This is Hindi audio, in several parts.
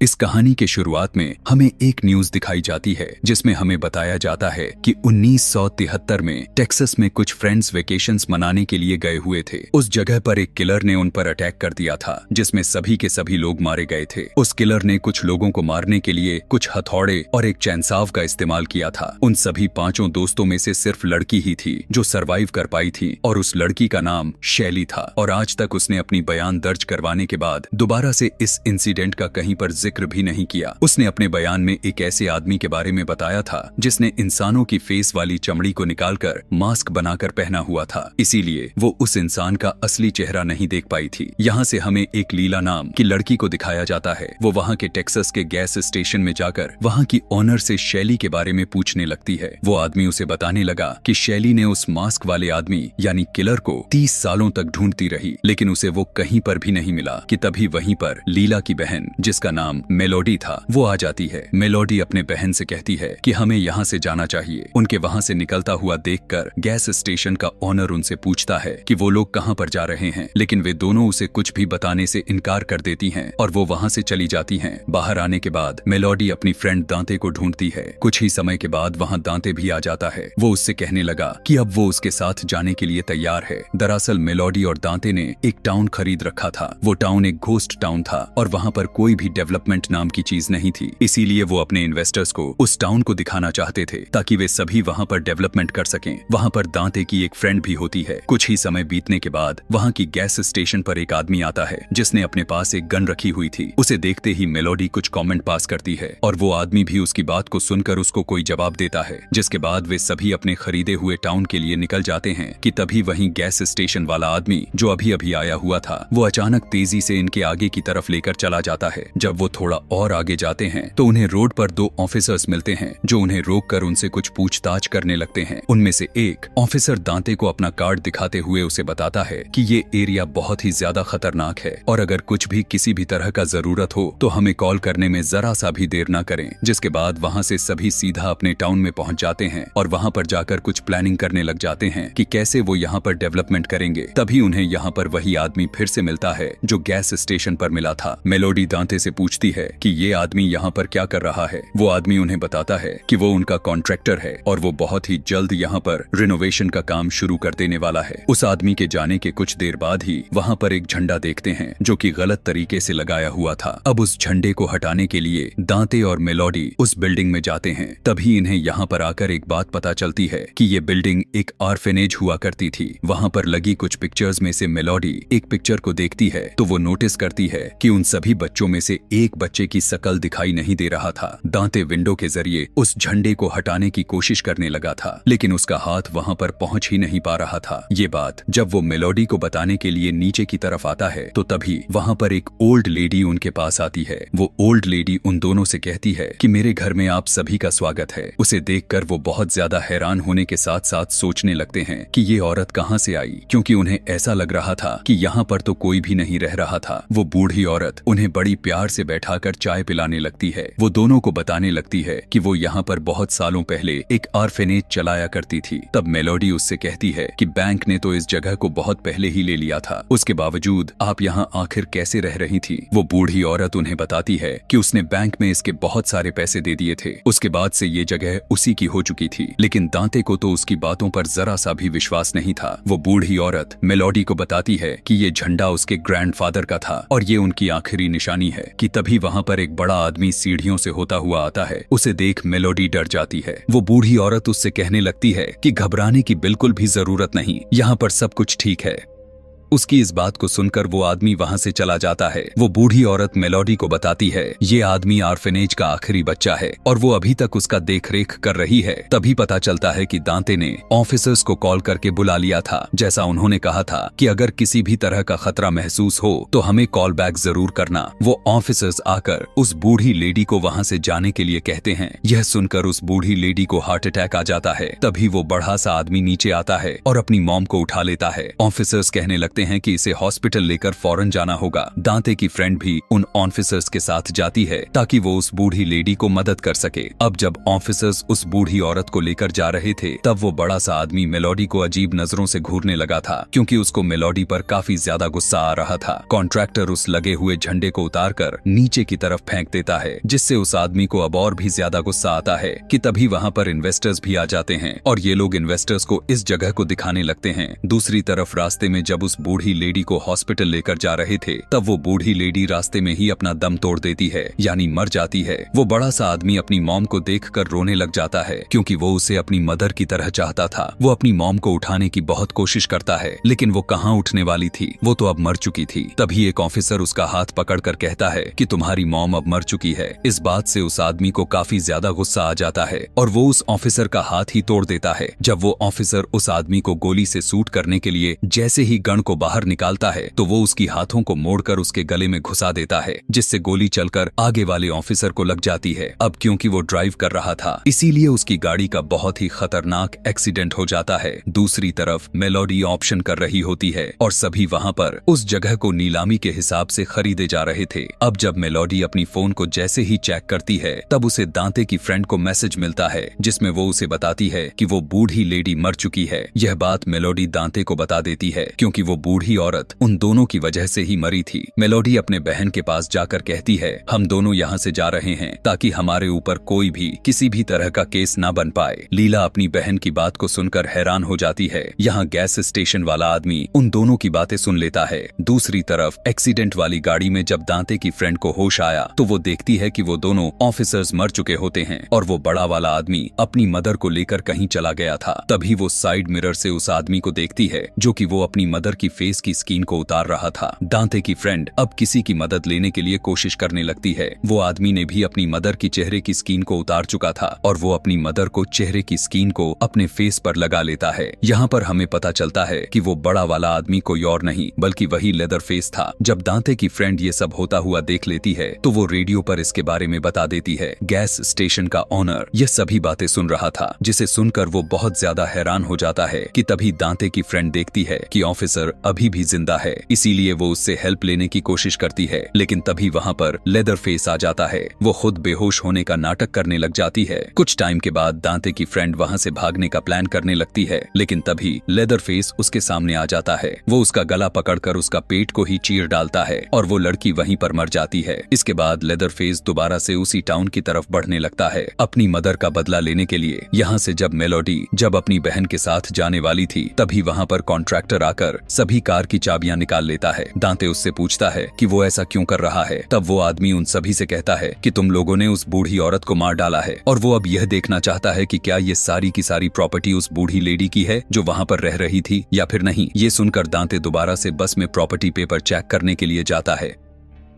इस कहानी के शुरुआत में हमें एक न्यूज दिखाई जाती है जिसमें हमें बताया जाता है कि 1973 में टेक्सास में कुछ फ्रेंड्स वेकेशंस मनाने के लिए गए हुए थे। उस जगह पर एक किलर ने उन पर अटैक कर दिया था जिसमें सभी के सभी लोग मारे गए थे। उस किलर ने कुछ लोगों को मारने के लिए कुछ हथौड़े और एक चैनसाव का इस्तेमाल किया था। उन सभी 5 दोस्तों में से सिर्फ लड़की ही थी जो सरवाइव कर पाई थी और उस लड़की का नाम शैली था और आज तक उसने अपनी बयान दर्ज करवाने के बाद दोबारा से इस इंसिडेंट का कहीं पर जिक्र भी नहीं किया। उसने अपने बयान में एक ऐसे आदमी के बारे में बताया था जिसने इंसानों की फेस वाली चमड़ी को निकालकर मास्क बनाकर पहना हुआ था, इसीलिए वो उस इंसान का असली चेहरा नहीं देख पाई थी। यहाँ से हमें एक लीला नाम की लड़की को दिखाया जाता है। वो वहाँ के टेक्सास के गैस स्टेशन में जाकर वहाँ की ओनर से शैली के बारे में पूछने लगती है। वो आदमी उसे बताने लगा कि शैली ने उस मास्क वाले आदमी यानी किलर को 30 सालों तक ढूंढती रही लेकिन उसे वो कहीं पर भी नहीं मिला कि तभी वहीं पर लीला की बहन जिसका नाम मेलोडी था वो आ जाती है। मेलोडी अपने बहन से कहती है कि हमें यहाँ से जाना चाहिए। उनके वहाँ से निकलता हुआ देखकर गैस स्टेशन का ओनर उनसे पूछता है कि वो लोग कहाँ पर जा रहे हैं, लेकिन वे दोनों उसे कुछ भी बताने से इनकार कर देती हैं और वो वहाँ से चली जाती हैं। बाहर आने के बाद मेलोडी अपनी फ्रेंड दांते को ढूंढती है। कुछ ही समय के बाद वहाँ दांते भी आ जाता है। वो उससे कहने लगा कि अब वो उसके साथ जाने के लिए तैयार है। दरअसल मेलोडी और दांते ने एक टाउन खरीद रखा था। वो टाउन एक घोस्ट टाउन था और वहाँ पर कोई भी डेवलपमेंट नाम की चीज नहीं थी, इसीलिए वो अपने इन्वेस्टर्स को उस टाउन को दिखाना चाहते थे ताकि वे सभी वहाँ पर डेवलपमेंट कर सकें। वहाँ पर दांते की एक फ्रेंड भी होती है। कुछ ही समय बीतने के बाद वहाँ की गैस स्टेशन पर एक आदमी आता है जिसने अपने पास एक गन रखी हुई थी। उसे देखते ही मेलोडी कुछ कमेंट पास करती है और वो आदमी भी उसकी बात को सुनकर उसको कोई जवाब देता है, जिसके बाद वे सभी अपने खरीदे हुए टाउन के लिए निकल जाते हैं कि तभी वहीं गैस स्टेशन वाला आदमी जो अभी अभी आया हुआ था वो अचानक तेजी से इनके आगे की तरफ लेकर चला जाता है। जब वो थोड़ा और आगे जाते हैं तो उन्हें रोड पर 2 ऑफिसर्स मिलते हैं जो उन्हें रोककर उनसे कुछ पूछताछ करने लगते हैं। उनमें से एक ऑफिसर दांते को अपना कार्ड दिखाते हुए उसे बताता है कि ये एरिया बहुत ही ज्यादा खतरनाक है और अगर कुछ भी किसी भी तरह का जरूरत हो तो हमें कॉल करने में जरा सा भी देर ना करें। जिसके बाद वहाँ से सभी सीधा अपने टाउन में पहुँच जाते हैं और वहाँ पर जाकर कुछ प्लानिंग करने लग जाते हैं कि कैसे वो यहाँ पर डेवलपमेंट करेंगे। तभी उन्हें यहाँ पर वही आदमी फिर से मिलता है जो गैस स्टेशन पर मिला था। मेलोडी दांते से पूछती है कि ये आदमी यहाँ पर क्या कर रहा है। वो आदमी उन्हें बताता है कि वो उनका कॉन्ट्रैक्टर है और वो बहुत ही जल्द यहाँ पर रिनोवेशन का काम शुरू कर देने वाला है। उस आदमी के जाने के कुछ देर बाद ही वहाँ पर एक झंडा देखते हैं जो कि गलत तरीके से लगाया हुआ था। अब उस झंडे को हटाने के लिए दांते और मेलोडी उस बिल्डिंग में जाते हैं। तभी इन्हें यहाँ पर आकर एक बात पता चलती है कि ये बिल्डिंग एक ऑर्फेनेज हुआ करती थी। वहाँ पर लगी कुछ पिक्चर्स में से मेलोडी एक पिक्चर को देखती है तो वो नोटिस करती है कि उन सभी बच्चों में से एक बच्चे की शकल दिखाई नहीं दे रहा था। दांते विंडो के जरिए उस झंडे को हटाने की कोशिश करने लगा था लेकिन उसका हाथ वहाँ पर पहुँच ही नहीं पा रहा था। ये बात जब वो मेलोडी को बताने के लिए नीचे की तरफ आता है तो तभी वहाँ पर एक ओल्ड लेडी उनके पास आती है। वो ओल्ड लेडी उन दोनों से कहती है कि मेरे घर में आप सभी का स्वागत है। उसे देखकर वो बहुत ज्यादा हैरान होने के साथ साथ सोचने लगते हैं कि ये औरत कहाँ से आई, क्योंकि उन्हें ऐसा लग रहा था कि यहाँ पर तो कोई भी नहीं रह रहा था। वो बूढ़ी औरत उन्हें बड़ी प्यार से बैठाकर चाय पिलाने लगती है। वो दोनों को बताने लगती है कि वो यहाँ पर बहुत सालों पहले एक ऑर्फेनेज चलाया करती थी। तब मेलोडी उससे कहती है कि बैंक ने तो इस जगह को बहुत पहले ही ले लिया था, उसके बावजूद आप यहाँ आखिर कैसे रह रही थी। वो बूढ़ी औरत उन्हें बताती है कि उसने बैंक में इसके बहुत सारे पैसे दे दिए थे, उसके बाद से ये जगह उसी की हो चुकी थी। लेकिन दांते को तो उसकी बातों पर जरा सा भी विश्वास नहीं था। वो बूढ़ी औरत मेलोडी को बताती है कि ये झंडा उसके ग्रैंडफादर का था और ये उनकी आखिरी निशानी है कि तभी वहाँ पर एक बड़ा आदमी सीढ़ियों से होता हुआ आता है। उसे देख मेलोडी डर जाती है। वो बूढ़ी औरत उससे कहने लगती है कि घबराने की बिल्कुल भी जरूरत नहीं, यहाँ पर सब कुछ ठीक है। उसकी इस बात को सुनकर वो आदमी वहाँ से चला जाता है। वो बूढ़ी औरत मेलोडी को बताती है ये आदमी ऑर्फेनेज का आखिरी बच्चा है और वो अभी तक उसका देखरेख कर रही है। तभी पता चलता है कि दांते ने ऑफिसर्स को कॉल करके बुला लिया था, जैसा उन्होंने कहा था कि अगर किसी भी तरह का खतरा महसूस हो तो हमें कॉल बैक जरूर करना। वो ऑफिसर्स आकर उस बूढ़ी लेडी को वहाँ से जाने के लिए कहते हैं। यह सुनकर उस बूढ़ी लेडी को हार्ट अटैक आ जाता है। तभी वो बड़ा सा आदमी नीचे आता है और अपनी मॉम को उठा लेता है। ऑफिसर्स कहने लगते कहते हैं कि इसे हॉस्पिटल लेकर फौरन जाना होगा। दांते की फ्रेंड भी उन ऑफिसर्स के साथ जाती है ताकि वो उस बूढ़ी लेडी को मदद कर सके। अब जब ऑफिसर्स उस बूढ़ी औरत को लेकर जा रहे थे तब वो बड़ा सा आदमी मेलोडी को अजीब नजरों से घूरने लगा था, क्योंकि उसको मेलोडी पर काफी ज्यादा गुस्सा आ रहा था। कॉन्ट्रैक्टर उस लगे हुए झंडे को उतारकर नीचे की तरफ फेंक देता है, जिससे उस आदमी को अब और भी ज्यादा गुस्सा आता है कि तभी वहाँ पर इन्वेस्टर्स भी आ जाते हैं और ये लोग इन्वेस्टर्स को इस जगह को दिखाने लगते हैं। दूसरी तरफ रास्ते में जब उस बूढ़ी लेडी को हॉस्पिटल लेकर जा रहे थे तब वो बूढ़ी लेडी रास्ते में ही अपना दम तोड़ देती है, यानी मर जाती है। वो बड़ा सा आदमी अपनी मॉम को देखकर रोने लग जाता है, क्योंकि वो उसे अपनी मदर की तरह चाहता था। वो अपनी मॉम को उठाने की बहुत कोशिश करता है, लेकिन वो कहाँ उठने वाली थी, वो तो अब मर चुकी थी। तभी एक ऑफिसर उसका हाथ पकड़कर कहता है कि तुम्हारी मॉम अब मर चुकी है। इस बात से उस आदमी को काफी ज्यादा गुस्सा आ जाता है और वो उस ऑफिसर का हाथ ही तोड़ देता है। जब वो ऑफिसर उस आदमी को गोली से शूट करने के लिए जैसे ही गन को बाहर निकालता है तो वो उसकी हाथों को मोड़कर उसके गले में घुसा देता है, जिससे गोली चलकर आगे वाले ऑफिसर को लग जाती है। अब क्योंकि वो ड्राइव कर रहा था इसीलिए उसकी गाड़ी का बहुत ही खतरनाक एक्सीडेंट हो जाता है। दूसरी तरफ मेलोडी ऑप्शन कर रही होती है और सभी वहाँ पर उस जगह को नीलामी के हिसाब से खरीदे जा रहे थे। अब जब मेलोडी अपनी फोन को जैसे ही चेक करती है तब उसे दांते की फ्रेंड को मैसेज मिलता है, जिसमें वो उसे बताती है कि वो बूढ़ी लेडी मर चुकी है। यह बात मेलोडी दांते को बता देती है, क्योंकि वो बूढ़ी औरत उन दोनों की वजह से ही मरी थी। मेलोडी अपने बहन के पास जाकर कहती है हम दोनों यहाँ से जा रहे हैं ताकि हमारे ऊपर कोई भी किसी भी तरह का केस ना बन पाए। लीला अपनी बहन की बात को सुनकर हैरान हो जाती है। यहाँ गैस स्टेशन वाला आदमी उन दोनों की बातें सुन लेता है। दूसरी तरफ एक्सीडेंट वाली गाड़ी में जब दांते की फ्रेंड को होश आया तो वो देखती है कि वो दोनों ऑफिसर्स मर चुके होते हैं और वो बड़ा वाला आदमी अपनी मदर को लेकर कहीं चला गया था। तभी वो साइड मिरर से उस आदमी को देखती है जो कि वो अपनी मदर की फेस की स्किन को उतार रहा था। दांते की फ्रेंड अब किसी की मदद लेने के लिए कोशिश करने लगती है। वो आदमी ने भी अपनी मदर की चेहरे की स्किन को उतार चुका था और वो अपनी मदर को चेहरे की स्किन को अपने फेस पर लगा लेता है। यहाँ पर हमें पता चलता है कि वो बड़ा वाला आदमी कोई और नहीं बल्कि वही लेदर फेस था। जब दांते की फ्रेंड ये सब होता हुआ देख लेती है तो वो रेडियो पर इसके बारे में बता देती है। गैस स्टेशन का ऑनर ये सभी बातें सुन रहा था, जिसे सुनकर वो बहुत ज्यादा हैरान हो जाता है कि तभी दांते की फ्रेंड देखती है कि ऑफिसर अभी भी जिंदा है, इसीलिए वो उससे हेल्प लेने की कोशिश करती है। लेकिन तभी वहाँ पर लेदर फेस आ जाता है। वो खुद बेहोश होने का नाटक करने लग जाती है। कुछ टाइम के बाद दांते की फ्रेंड वहाँ से भागने का प्लान करने लगती है, लेकिन तभी लेदर फेस उसके सामने आ जाता है। वो उसका गला पकड़कर उसका पेट को ही चीर डालता है और वो लड़की वहीं पर मर जाती है। इसके बाद लेदर फेस दोबारा से उसी टाउन की तरफ बढ़ने लगता है अपनी मदर का बदला लेने के लिए। यहाँ से जब मेलोडी अपनी बहन के साथ जाने वाली थी तभी वहाँ पर कॉन्ट्रैक्टर आकर सभी कार की चाबियां निकाल लेता है। दांते उससे पूछता है कि वो ऐसा क्यों कर रहा है। तब वो आदमी उन सभी से कहता है कि तुम लोगों ने उस बूढ़ी औरत को मार डाला है और वो अब यह देखना चाहता है कि क्या ये सारी की सारी प्रॉपर्टी उस बूढ़ी लेडी की है जो वहाँ पर रह रही थी या फिर नहीं। ये सुनकर दांते दोबारा से बस में प्रॉपर्टी पेपर चेक करने के लिए जाता है,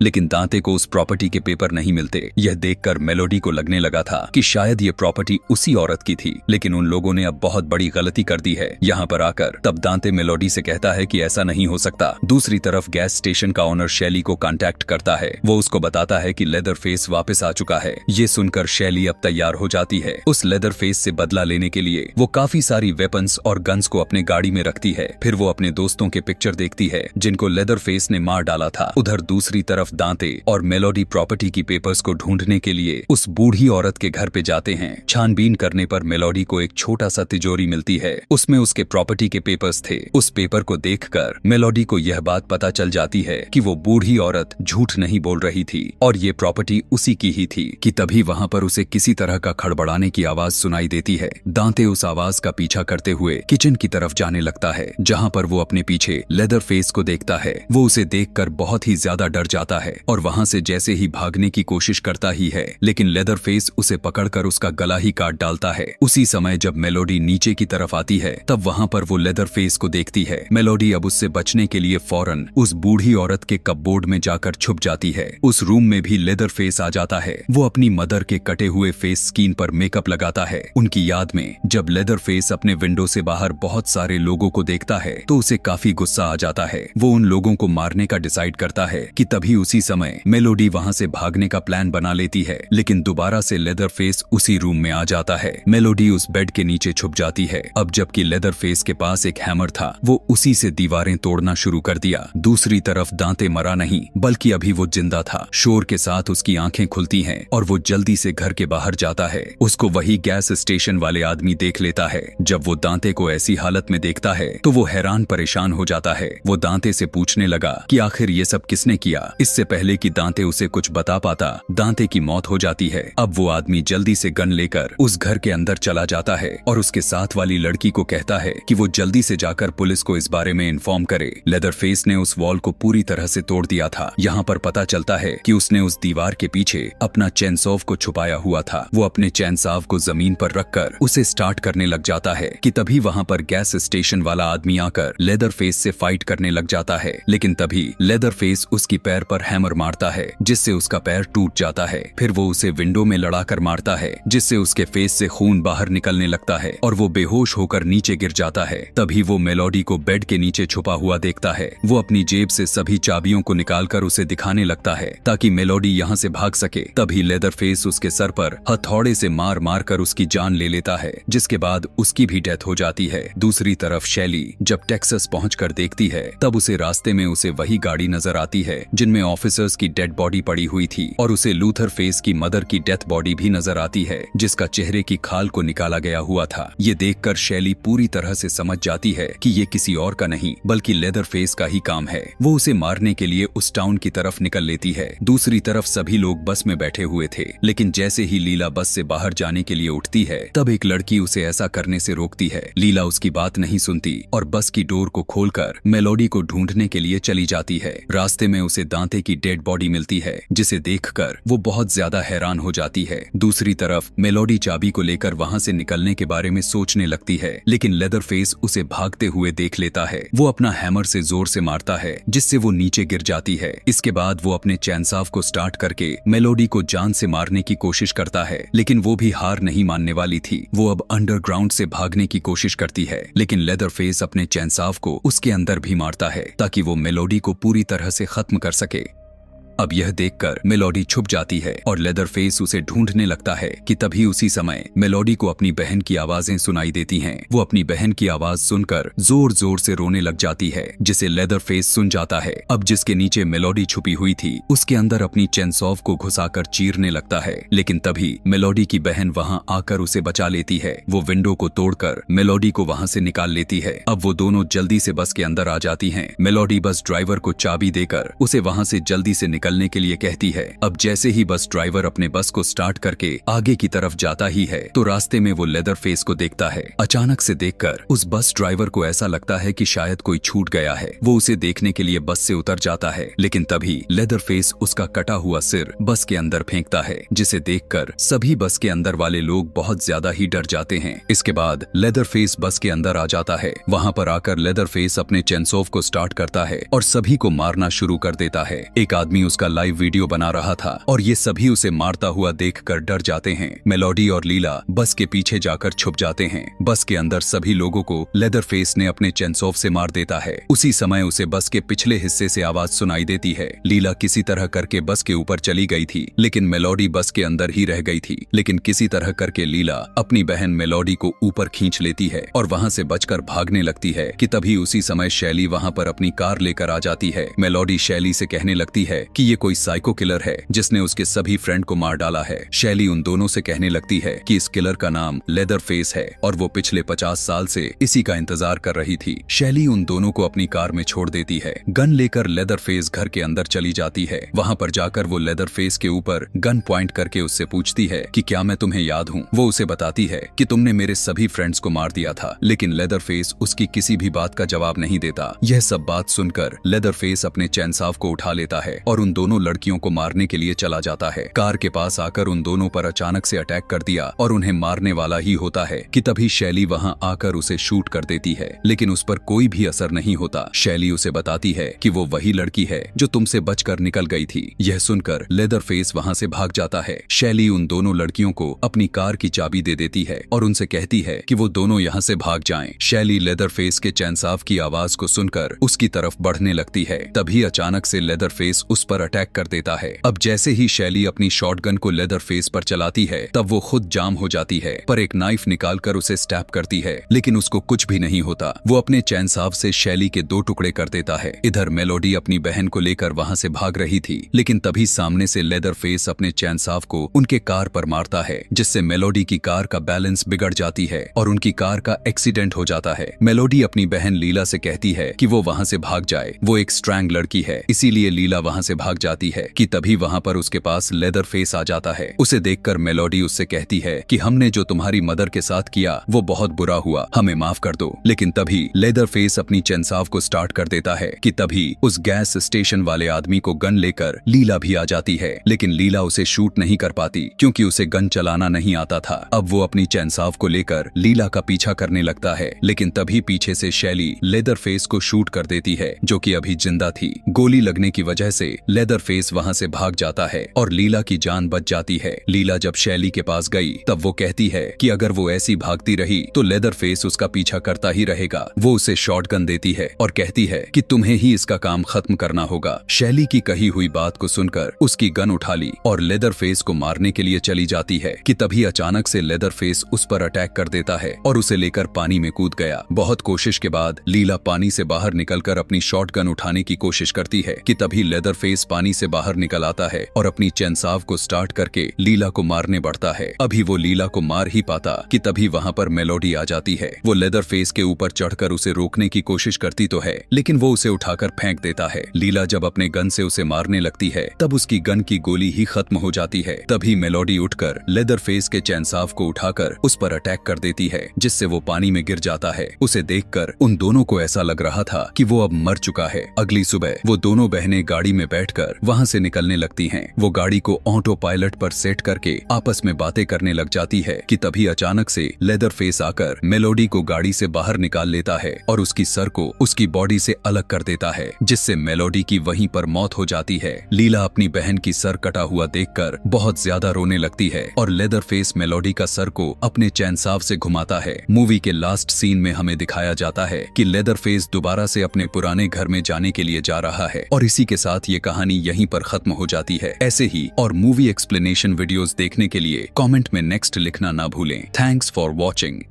लेकिन दांते को उस प्रॉपर्टी के पेपर नहीं मिलते। यह देखकर मेलोडी को लगने लगा था कि शायद ये प्रॉपर्टी उसी औरत की थी, लेकिन उन लोगों ने अब बहुत बड़ी गलती कर दी है। यहाँ पर आकर तब दांते मेलोडी से कहता है कि ऐसा नहीं हो सकता। दूसरी तरफ गैस स्टेशन का ओनर शैली को कांटेक्ट करता है। वो उसको बताता है कि लेदर फेस वापस आ चुका है। ये सुनकर शैली अब तैयार हो जाती है। उस लेदर फेस से बदला लेने के लिए वो काफी सारी वेपन्स और गन्स को अपने गाड़ी में रखती है। फिर वो अपने दोस्तों के पिक्चर देखती है जिनको लेदर फेस ने मार डाला था। उधर दूसरी तरफ दांते और मेलोडी प्रॉपर्टी की पेपर्स को ढूंढने के लिए उस बूढ़ी औरत के घर पे जाते हैं। छानबीन करने पर मेलोडी को एक छोटा सा तिजोरी मिलती है। उसमें उसके प्रॉपर्टी के पेपर्स थे। उस पेपर को देखकर मेलोडी को यह बात पता चल जाती है कि वो बूढ़ी औरत झूठ नहीं बोल रही थी और ये प्रॉपर्टी उसी की ही थी। कि तभी वहाँ पर उसे किसी तरह का खड़बड़ाने की आवाज सुनाई देती है। दांते उस आवाज का पीछा करते हुए किचन की तरफ जाने लगता है, जहाँ पर वो अपने पीछे लेदर फेस को देखता है। वो उसे देखकर बहुत ही ज्यादा डर जाता है और वहां से जैसे ही भागने की कोशिश करता ही है, लेकिन लेदर फेस उसे पकड़कर उसका गला ही काट डालता है। उसी समय जब मेलोडी नीचे की तरफ आती है तब वहां पर वो लेदर फेस को देखती है। मेलोडी अब उससे बचने के लिए फौरन उस बूढ़ी औरत के कपबोर्ड में जाकर छुप जाती है। उस रूम में भी लेदर फेस आ जाता है। वो अपनी मदर के कटे हुए फेस स्किन पर मेकअप लगाता है। उनकी याद में जब लेदर फेस अपने विंडो से बाहर बहुत सारे लोगों को देखता है तो उसे काफी गुस्सा आ जाता है। वो उन लोगों को मारने का डिसाइड करता है कि तभी उसी समय मेलोडी वहां से भागने का प्लान बना लेती है, लेकिन दोबारा से लेदरफेस उसी रूम में आ जाता है। मेलोडी उस बेड के नीचे छुप जाती है। अब जबकि लेदरफेस के पास एक हैमर था, वो उसी से दीवारें तोड़ना शुरू कर दिया। दूसरी तरफ दांते मरा नहीं, बल्कि अभी वो जिंदा था। शोर के साथ उसकी आंखें खुलती हैं और वो जल्दी से घर के बाहर जाता है। उसको वही गैस स्टेशन वाले आदमी देख लेता है। जब वो दांते को ऐसी हालत में देखता है तो वो हैरान परेशान हो जाता है। वो दांते से पूछने लगा कि आखिर ये सब किसने किया। इससे पहले कि दांते उसे कुछ बता पाता, दांते की मौत हो जाती है। अब वो आदमी जल्दी से गन लेकर उस घर के अंदर चला जाता है और उसके साथ वाली लड़की को कहता है कि वो जल्दी से जाकर पुलिस को इस बारे में इन्फॉर्म करे। लेदरफेस ने उस वॉल को पूरी तरह से तोड़ दिया था। यहाँ पर पता चलता है कि उसने उस दीवार के पीछे अपना चेनसॉव को छुपाया हुआ था। वो अपने चेनसॉव को जमीन पर रखकर उसे स्टार्ट करने लग जाता है कि तभी वहाँ पर गैस स्टेशन वाला आदमी आकर लेदरफेस से फाइट करने लग जाता है। लेकिन तभी लेदरफेस उसकी पैर पर हैमर मारता है, जिससे उसका पैर टूट जाता है। फिर वो उसे विंडो में लड़ाकर मारता है, जिससे उसके फेस से खून बाहर निकलने लगता है और वो बेहोश होकर नीचे गिर जाता है। तभी वो मेलोडी को बेड के नीचे छुपा हुआ देखता है। वो अपनी जेब से सभी चाबियों को निकालकर उसे दिखाने लगता है ताकि मेलोडी यहाँ से भाग सके। तभी लेदरफेस उसके सर पर हथौड़े से मार मार कर उसकी जान ले लेता है, जिसके बाद उसकी भी डेथ हो जाती है। दूसरी तरफ शैली जब टेक्सास पहुंचकर देखती है, तब उसे रास्ते में उसे वही गाड़ी नजर आती है जिनमें ऑफिसर्स की डेड बॉडी पड़ी हुई थी, और उसे लूथर फेस की मदर की डेथ बॉडी भी नजर आती है, जिसका चेहरे की खाल को निकाला गया हुआ था। ये देखकर शैली पूरी तरह से समझ जाती है कि ये किसी और का नहीं बल्कि लेदरफेस का ही काम है। वो उसे मारने के लिए उस टाउन की तरफ निकल लेती है। दूसरी तरफ सभी लोग बस में बैठे हुए थे, लेकिन जैसे ही लीला बस से बाहर जाने के लिए उठती है, तब एक लड़की उसे ऐसा करने से रोकती है। लीला उसकी बात नहीं सुनती और बस की डोर को खोलकर मेलोडी को ढूंढने के लिए चली जाती है। रास्ते में उसे दांते की डेड बॉडी मिलती है, जिसे देखकर वो बहुत ज्यादा हैरान हो जाती है। दूसरी तरफ मेलोडी चाबी को लेकर वहां से निकलने के बारे में सोचने लगती है, लेकिन लेदरफेस उसे भागते हुए देख लेता है। वो अपना हैमर से जोर से मारता है, जिससे वो नीचे गिर जाती है। इसके बाद वो अपने चैनसॉव को स्टार्ट करके मेलोडी को जान से मारने की कोशिश करता है, लेकिन वो भी हार नहीं मानने वाली थी। वो अब अंडरग्राउंड से भागने की कोशिश करती है, लेकिन लेदरफेस अपने चैनसॉव को उसके अंदर भी मारता है ताकि वो मेलोडी को पूरी तरह से खत्म कर सके। अब यह देखकर मेलोडी छुप जाती है और लेदरफेस उसे ढूंढने लगता है कि तभी उसी समय मेलोडी को अपनी बहन की आवाजें सुनाई देती हैं। वो अपनी बहन की आवाज सुनकर जोर जोर से रोने लग जाती है, जिसे लेदरफेस सुन जाता है। अब जिसके नीचे मेलोडी छुपी हुई थी, उसके अंदर अपनी चेनसॉव को घुसाकर चीरने लगता है, लेकिन तभी मेलोडी की बहन वहां आकर उसे बचा लेती है। वो विंडो को तोड़कर मेलोडी को वहां से निकाल लेती है। अब वो दोनों जल्दी से बस के अंदर आ जाती हैं। मेलोडी बस ड्राइवर को चाबी देकर उसे वहां से जल्दी से निकलने के लिए कहती है। अब जैसे ही बस ड्राइवर अपने बस को स्टार्ट करके आगे की तरफ जाता ही है, तो रास्ते में वो लेदरफेस को देखता है। अचानक से देखकर उस बस ड्राइवर को ऐसा लगता है कि शायद कोई छूट गया है। वो उसे देखने के लिए बस से उतर जाता है, लेकिन तभी लेदरफेस उसका कटा हुआ सिर बस के अंदर फेंकता है, जिसे देखकर सभी बस के अंदर वाले लोग बहुत ज्यादा ही डर जाते हैं। इसके बाद लेदरफेस बस के अंदर आ जाता है। वहाँ पर आकर लेदरफेस अपने चेनसॉव को स्टार्ट करता है और सभी को मारना शुरू कर देता है। एक आदमी उसका लाइव वीडियो बना रहा था और ये सभी उसे मारता हुआ देखकर डर जाते हैं। मेलोडी और लीला बस के पीछे जाकर छुप जाते हैं। बस के अंदर सभी लोगों को लेदरफेस ने अपने चेनसॉव से मार देता है। उसी समय उसे बस के पिछले हिस्से से आवाज सुनाई देती है। लीला किसी तरह करके बस के ऊपर चली गई थी, लेकिन मेलोडी बस के अंदर ही रह गई थी। लेकिन किसी तरह करके लीला अपनी बहन मेलोडी को ऊपर खींच लेती है और वहाँ से बचकर भागने लगती है कि तभी उसी समय शैली वहाँ पर अपनी कार लेकर आ जाती है। मेलोडी शैली से कहने लगती है कि ये कोई साइको किलर है जिसने उसके सभी फ्रेंड को मार डाला है। शैली उन दोनों से कहने लगती है कि इस किलर का नाम लेदरफेस है और वो पिछले 50 साल से इसी का इंतजार कर रही थी। शैली उन दोनों को अपनी कार में छोड़ देती है। गन लेकर लेदरफेस घर के अंदर चली जाती है। वहाँ पर जाकर वो लेदरफेस के ऊपर गन पॉइंट करके उससे पूछती है कि क्या मैं तुम्हें याद हूँ। वो उसे बताती है कि तुमने मेरे सभी फ्रेंड्स को मार दिया था, लेकिन लेदरफेस उसकी किसी भी बात का जवाब नहीं देता। यह सब बात सुनकर लेदरफेस अपने चैनसॉव को उठा लेता है और उन दोनों लड़कियों को मारने के लिए चला जाता है। कार के पास आकर उन दोनों पर अचानक से अटैक कर दिया और उन्हें मारने वाला ही होता है कि तभी शैली वहां आकर उसे शूट कर देती है, लेकिन उस पर कोई भी असर नहीं होता। शैली उसे बताती है कि वो वही लड़की है जो तुमसे बचकर निकल गई थी। यह सुनकर लेदरफेस वहां से भाग जाता है। शैली उन दोनों लड़कियों को अपनी कार की चाबी दे देती है और उनसे कहती है कि वो दोनों यहाँ से भाग जाएं। शैली लेदरफेस के चैनसॉव की आवाज को सुनकर उसकी तरफ बढ़ने लगती है। तभी अचानक से लेदरफेस उस पर अटैक कर देता है। अब जैसे ही शैली अपनी शॉटगन को लेदरफेस पर चलाती है तब वो खुद जाम हो जाती है, पर एक नाइफ निकालकर उसे स्टैब करती है, लेकिन उसको कुछ भी नहीं होता। वो अपने चैनसाव से शैली के 2 टुकड़े कर देता है। इधर मेलोडी अपनी बहन को लेकर वहां से भाग रही थी, लेकिन तभी सामने से लेदरफेस अपने चैनसाव को उनके कार पर मारता है, जिससे मेलोडी की कार का बैलेंस बिगड़ जाती है और उनकी कार का एक्सीडेंट हो जाता है। मेलोडी अपनी बहन लीला से कहती है कि वो वहां से भाग जाए, वो एक स्ट्रैंग लड़की है, इसीलिए लीला वहां से भाग जाती है कि तभी वहां पर उसके पास लेदरफेस आ जाता है। उसे देखकर मेलोडी उससे कहती है कि हमने जो तुम्हारी मदर के साथ किया वो बहुत बुरा हुआ, हमें माफ कर दो। लेकिन तभी लेदरफेस अपनी चैनसाव को स्टार्ट कर देता है कि तभी उस गैस स्टेशन वाले आदमी को गन लेकर लीला भी आ जाती है, लेकिन लीला उसे शूट नहीं कर पाती क्योंकि उसे गन चलाना नहीं आता था। अब वो अपनी चैनसाव को लेकर लीला का पीछा करने लगता है, लेकिन तभी पीछे से शैली लेदरफेस को शूट कर देती है, जो कि अभी जिंदा थी। गोली लगने की वजह से लेदरफेस वहां से भाग जाता है और लीला की जान बच जाती है। लीला जब शैली के पास गई तब वो कहती है कि अगर वो ऐसी भागती रही तो लेदरफेस उसका पीछा करता ही रहेगा। वो उसे शॉटगन देती है और कहती है कि तुम्हें ही इसका काम खत्म करना होगा। शैली की कही हुई बात को सुनकर उसकी गन उठा ली और लेदरफेस को मारने के लिए चली जाती है कि तभी अचानक से लेदरफेस उस पर अटैक कर देता है और उसे लेकर पानी में कूद गया। बहुत कोशिश के बाद लीला पानी से बाहर निकलकर अपनी शॉटगन उठाने की कोशिश करती है कि तभी लेदरफेस पानी से बाहर निकल आता है और अपनी चैनसाव को स्टार्ट करके लीला को मारने बढ़ता है। अभी वो लीला को मार ही पाता कि तभी वहां पर मेलोडी आ जाती है। वो लेदरफेस के ऊपर चढ़कर उसे रोकने की कोशिश करती तो है, लेकिन वो उसे उठाकर फेंक देता है। लीला जब अपने गन से उसे मारने लगती है तब उसकी गन की गोली ही खत्म हो जाती है। तभी मेलोडी उठकर लेदरफेस के चैनसाव को उठाकर उस पर अटैक कर देती है, जिससे वो पानी में गिर जाता है। उसे देखकर उन दोनों को ऐसा लग रहा था कि वो अब मर चुका है। अगली सुबह वो दोनों बहनें गाड़ी में बैठकर वहां से निकलने लगती हैं। वो गाड़ी को ऑटो पायलट पर सेट करके आपस में बातें करने लग जाती है कि तभी अचानक से लेदरफेस आकर मेलोडी को गाड़ी से बाहर निकाल लेता है और उसकी सर को उसकी बॉडी से अलग कर देता है, जिससे मेलोडी की वहीं पर मौत हो जाती है। लीला अपनी बहन की सर कटा हुआ देखकर बहुत ज्यादा रोने लगती है और लेदरफेस मेलोडी का सर को अपने चैनसाव से घुमाता है। मूवी के लास्ट सीन में हमें दिखाया जाता है कि लेदरफेस दोबारा से अपने पुराने घर में जाने के लिए जा रहा है और इसी के साथ ये कहानी यहीं पर खत्म हो जाती है। ऐसे ही और मूवी एक्सप्लेनेशन वीडियोस देखने के लिए कमेंट में नेक्स्ट लिखना ना भूलें। Thanks for watching.